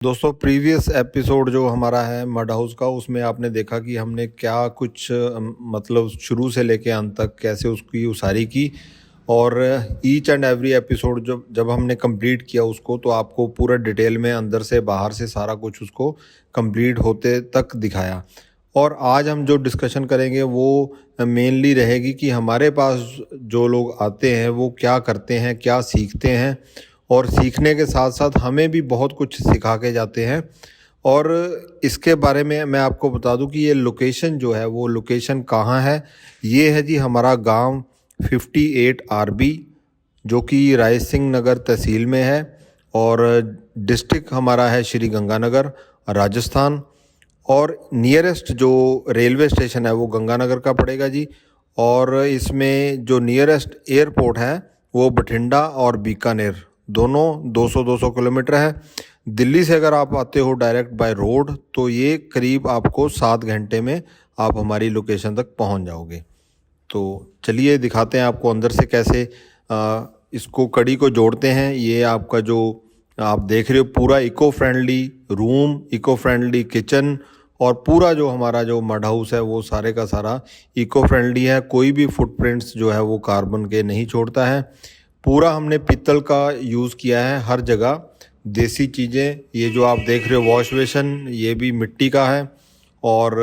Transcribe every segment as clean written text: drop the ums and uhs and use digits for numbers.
दोस्तों previous episode जो हमारा है मड हाउस का, उसमें आपने देखा कि हमने क्या कुछ मतलब शुरू से लेके अंत तक कैसे उसकी उसारी की। और ईच एंड एवरी एपिसोड जब जब हमने कंप्लीट किया उसको, तो आपको पूरा डिटेल में अंदर से बाहर से सारा कुछ उसको कंप्लीट होते तक दिखाया। और आज हम जो डिस्कशन करेंगे वो मेनली रहेगी कि हमारे पास जो लोग आते हैं वो क्या करते हैं, क्या सीखते हैं, और सीखने के साथ साथ हमें भी बहुत कुछ सिखा के जाते हैं। और इसके बारे में मैं आपको बता दूं कि ये लोकेशन जो है वो लोकेशन कहाँ है। ये है जी हमारा गांव 58 आरबी, जो कि राय सिंह नगर तहसील में है, और डिस्ट्रिक्ट हमारा है श्री गंगानगर, राजस्थान। और नियरेस्ट जो रेलवे स्टेशन है वो गंगानगर का पड़ेगा जी। और इसमें जो नियरेस्ट एयरपोर्ट है वो बठिंडा और बीकानेर, दोनों 200-200 किलोमीटर है। दिल्ली से अगर आप आते हो डायरेक्ट बाय रोड, तो ये करीब आपको 7 घंटे में आप हमारी लोकेशन तक पहुंच जाओगे। तो चलिए दिखाते हैं आपको अंदर से कैसे इसको कड़ी को जोड़ते हैं। ये आपका जो आप देख रहे हो पूरा eco friendly room, eco friendly kitchen, और पूरा जो हमारा जो मड हाउस है वो सारे का सारा इको फ्रेंडली है। कोई भी फुटप्रिंट्स जो है वो कार्बन के नहीं छोड़ता है। पूरा हमने पीतल का यूज़ किया है हर जगह, देसी चीज़ें। ये जो आप देख रहे हो वॉश बेसन, ये भी मिट्टी का है। और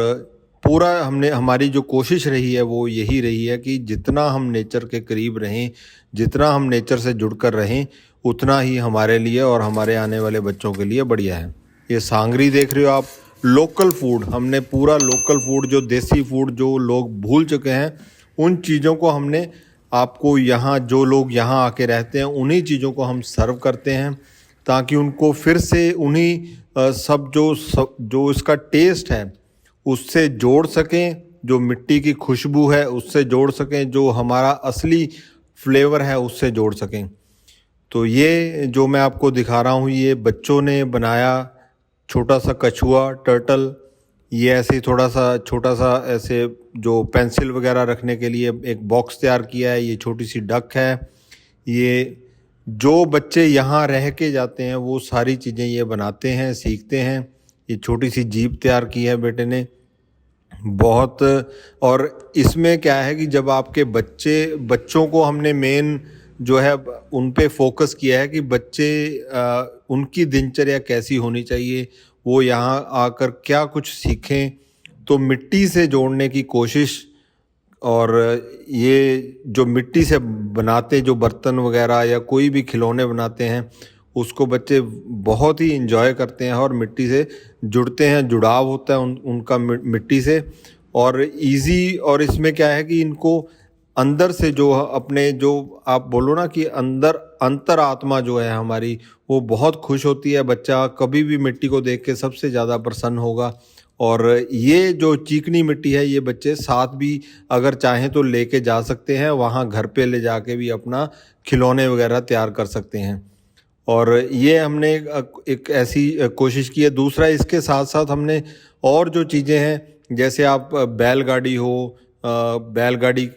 पूरा हमने हमारी जो कोशिश रही है वो यही रही है कि जितना हम नेचर के करीब रहें, जितना हम नेचर से जुड़कर रहें, उतना ही हमारे लिए और हमारे आने वाले बच्चों के लिए बढ़िया है। ये सांगरी देख रहे हो आप, लोकल फूड। हमने पूरा लोकल फूड, जो देसी फूड जो लोग भूल चुके हैं, उन चीज़ों को हमने आपको यहाँ, जो लोग यहाँ आके रहते हैं उन्हीं चीज़ों को हम सर्व करते हैं, ताकि उनको फिर से उन्हीं सब जो इसका टेस्ट है उससे जोड़ सकें, जो मिट्टी की खुशबू है उससे जोड़ सकें, जो हमारा असली फ्लेवर है उससे जोड़ सकें। तो ये जो मैं आपको दिखा रहा हूँ, ये बच्चों ने बनाया छोटा सा कछुआ, टर्टल। ये ऐसे ही थोड़ा सा छोटा सा ऐसे जो पेंसिल वगैरह रखने के लिए एक बॉक्स तैयार किया है। ये छोटी सी डक है। ये जो बच्चे यहाँ रह के जाते हैं वो सारी चीज़ें ये बनाते हैं, सीखते हैं। ये छोटी सी जीप तैयार की है बेटे ने बहुत। और इसमें क्या है कि जब आपके बच्चों को हमने मेन जो है उन पे फोकस किया है कि बच्चे उनकी दिनचर्या कैसी होनी चाहिए, वो यहाँ आकर क्या कुछ सीखें, तो मिट्टी से जोड़ने की कोशिश। और ये जो मिट्टी से बनाते जो बर्तन वगैरह या कोई भी खिलौने बनाते हैं, उसको बच्चे बहुत ही इंजॉय करते हैं और मिट्टी से जुड़ते हैं, जुड़ाव होता है उनका मिट्टी से। और इजी, और इसमें क्या है कि इनको अंदर से जो अपने, जो आप बोलो ना कि अंदर अंतर आत्मा जो है हमारी, वो बहुत खुश होती है। बच्चा कभी भी मिट्टी को देख के सबसे ज़्यादा प्रसन्न होगा। और ये जो चिकनी मिट्टी है, ये बच्चे साथ भी अगर चाहें तो लेके जा सकते हैं, वहाँ घर पे ले जाके भी अपना खिलौने वगैरह तैयार कर सकते हैं। और ये हमने एक ऐसी कोशिश की है। दूसरा, इसके साथ साथ हमने और जो चीज़ें हैं, जैसे आप बैलगाड़ी हो, बैलगाड़ी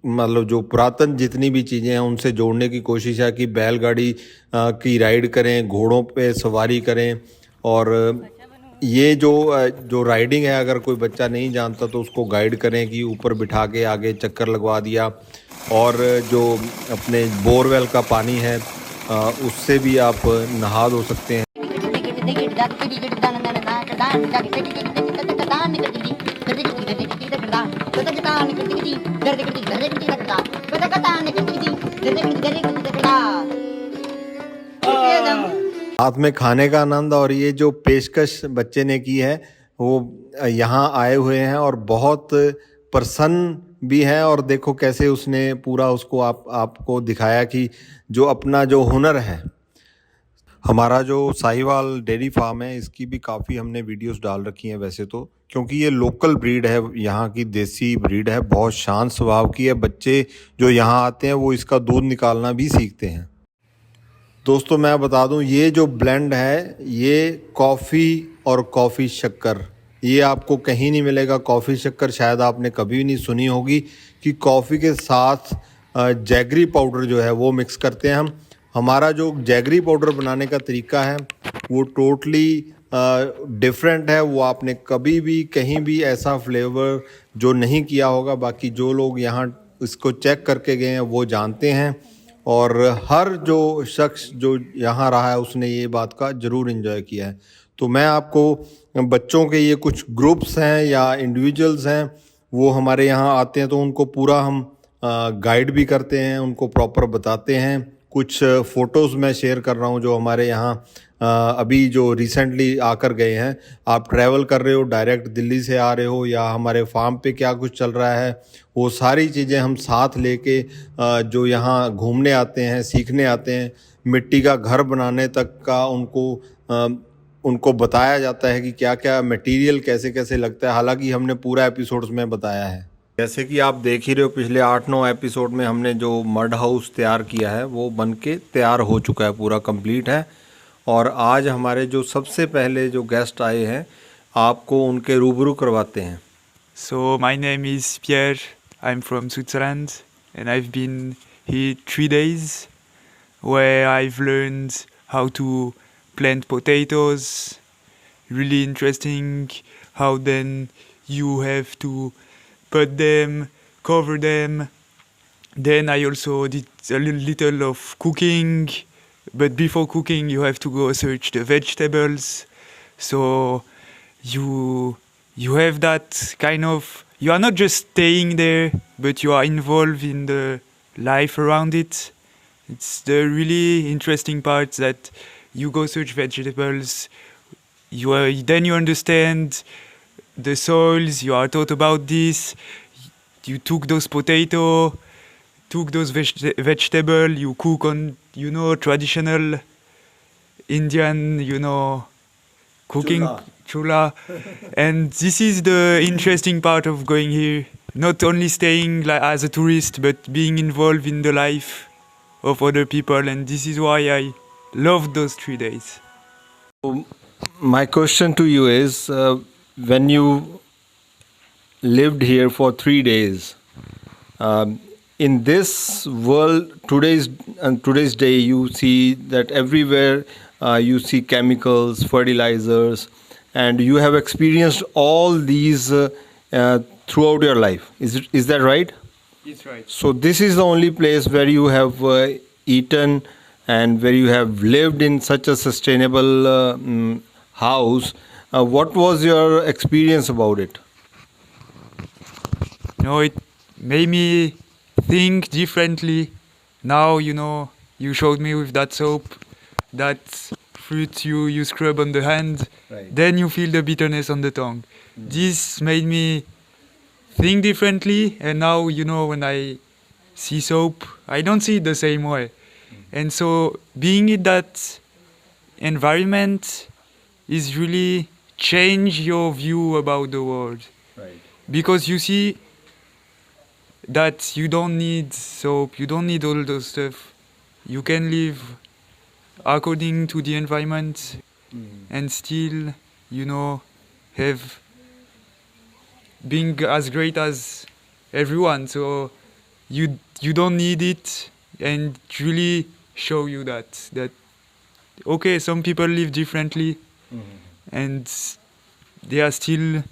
मतलब जो पुरातन जितनी भी चीज़ें हैं उनसे जोड़ने की कोशिश है कि बैलगाड़ी की राइड करें, घोड़ों पे सवारी करें। और ये जो राइडिंग है, अगर कोई बच्चा नहीं जानता तो उसको गाइड करें कि ऊपर बिठा के आगे चक्कर लगवा दिया। और जो अपने बोरवेल का पानी है उससे भी आप नहा धो सकते हैं। साथ में खाने का आनंद। और ये जो पेशकश बच्चे ने की है, वो यहाँ आए हुए हैं और बहुत प्रसन्न भी हैं। और देखो कैसे उसने पूरा उसको आपको दिखाया कि जो अपना जो हुनर है। हमारा जो साहिवाल डेयरी फार्म है, इसकी भी काफ़ी हमने वीडियोस डाल रखी हैं वैसे तो, क्योंकि ये लोकल ब्रीड है, यहाँ की देसी ब्रीड है, बहुत शांत स्वभाव की है। बच्चे जो यहाँ आते हैं वो इसका दूध निकालना भी सीखते हैं। दोस्तों मैं बता दूं, ये जो ब्लेंड है, ये कॉफ़ी और कॉफ़ी शक्कर, ये आपको कहीं नहीं मिलेगा। कॉफ़ी शक्कर शायद आपने कभी नहीं सुनी होगी कि कॉफ़ी के साथ जैगरी पाउडर जो है वो मिक्स करते हैं हम। हमारा जो जैगरी पाउडर बनाने का तरीका है वो टोटली डिफरेंट है। वो आपने कभी भी कहीं भी ऐसा फ्लेवर जो नहीं किया होगा, बाकी जो लोग यहाँ इसको चेक करके गए हैं वो जानते हैं, और हर जो शख्स जो यहाँ रहा है उसने ये बात का ज़रूर इन्जॉय किया है। तो मैं आपको बच्चों के ये कुछ ग्रुप्स हैं या इंडिविजुअल्स हैं वो हमारे यहाँ आते हैं तो उनको पूरा हम गाइड भी करते हैं, उनको प्रॉपर बताते हैं। कुछ फ़ोटोज़ मैं शेयर कर रहा हूँ जो हमारे यहाँ अभी जो रिसेंटली आकर गए हैं। आप ट्रैवल कर रहे हो, डायरेक्ट दिल्ली से आ रहे हो, या हमारे फार्म पे क्या कुछ चल रहा है वो सारी चीज़ें हम साथ लेके जो यहाँ घूमने आते हैं, सीखने आते हैं, मिट्टी का घर बनाने तक का उनको बताया जाता है कि क्या क्या मटेरियल कैसे कैसे लगता है। हालांकि हमने पूरा एपिसोड्स में बताया है। जैसे कि आप देख ही रहे हो, पिछले 8-9 एपिसोड में हमने जो मड हाउस तैयार किया है वो बन के तैयार हो चुका है, पूरा कंप्लीट है। और आज हमारे जो सबसे पहले जो गेस्ट आए हैं आपको उनके रूबरू करवाते हैं। So my name is Pierre. I'm from Switzerland and I've been here 3 days where I've learned how to plant potatoes. Really interesting how then you have to put them, cover them. Then I also did a little of cooking, but before cooking you have to go search the vegetables. So you have that kind of, you are not just staying there, but you are involved in the life around it. It's the really interesting part that you go search vegetables, then you understand the soils, you are taught about this, you took those took those vegetable, you cook on, traditional Indian, cooking chula. And this is the interesting part of going here, not only staying like as a tourist, but being involved in the life of other people. And this is why I loved those 3 days. My question to you is, when you lived here for 3 days, in this world today's day, you see that everywhere you see chemicals, fertilizers, and you have experienced all these throughout your life. Is that right? It's right. So this is the only place where you have eaten and where you have lived in such a sustainable house. What was your experience about it? It made me think differently. Now, you showed me with that soap, that fruit you scrub on the hand, Right. then you feel the bitterness on the tongue. This made me think differently, and now, when I see soap, I don't see it the same way. And so being in that environment is really change your view about the world. Right. Because you see that you don't need soap, you don't need all those stuff. You can live according to the environment and still, have being as great as everyone. So you don't need it, and it really show you that okay, some people live differently and they are still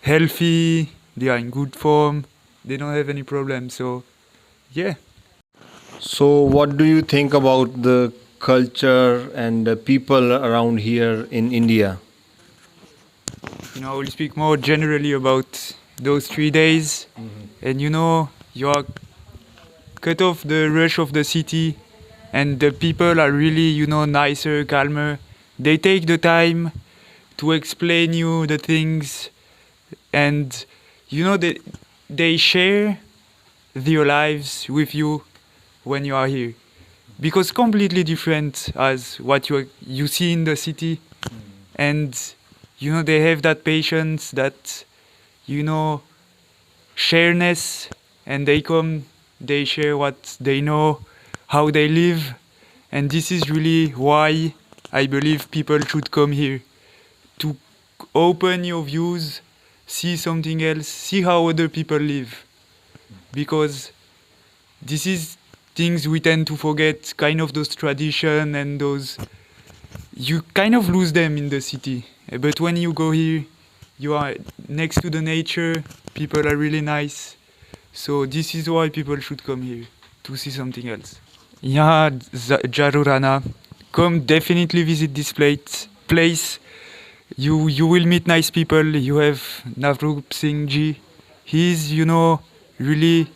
healthy, they are in good form, they don't have any problems. So yeah. So what do you think about the culture and the people around here in India? I will speak more generally about those 3 days. And you are cut off the rush of the city, and the people are really, nicer, calmer. They take the time to explain you the things, and they share their lives with you when you are here, because completely different as what you see in the city. And they have that patience, that shareness, and they share what they know, how they live. And this is really why I believe people should come here, to open your views, see something else, see how other people live, because this is things we tend to forget, kind of those tradition and those, you kind of lose them in the city. But when you go here, you are next to the nature, people are really nice. So this is why people should come here, to see something else. Yeah, Jarurana, come definitely visit this place. You will meet nice people. You have Navroop Singh Ji. He's, really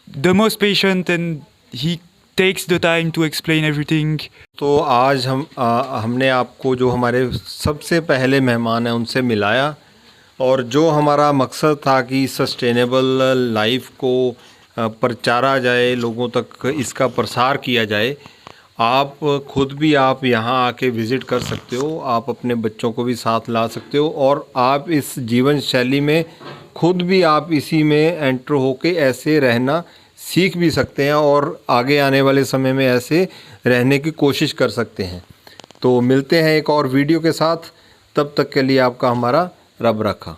the most patient and he takes the time to explain everything. तो आज हमने आपको जो हमारे सबसे पहले मेहमान हैं उनसे मिलाया, और जो हमारा मकसद था कि सस्टेनेबल लाइफ को प्रचारा जाए, लोगों तक इसका प्रसार किया जाए। आप खुद भी आप यहाँ आके विज़िट कर सकते हो, आप अपने बच्चों को भी साथ ला सकते हो, और आप इस जीवन शैली में खुद भी आप इसी में एंटर होके ऐसे रहना सीख भी सकते हैं, और आगे आने वाले समय में ऐसे रहने की कोशिश कर सकते हैं। तो मिलते हैं एक और वीडियो के साथ, तब तक के लिए आपका हमारा रब रखा।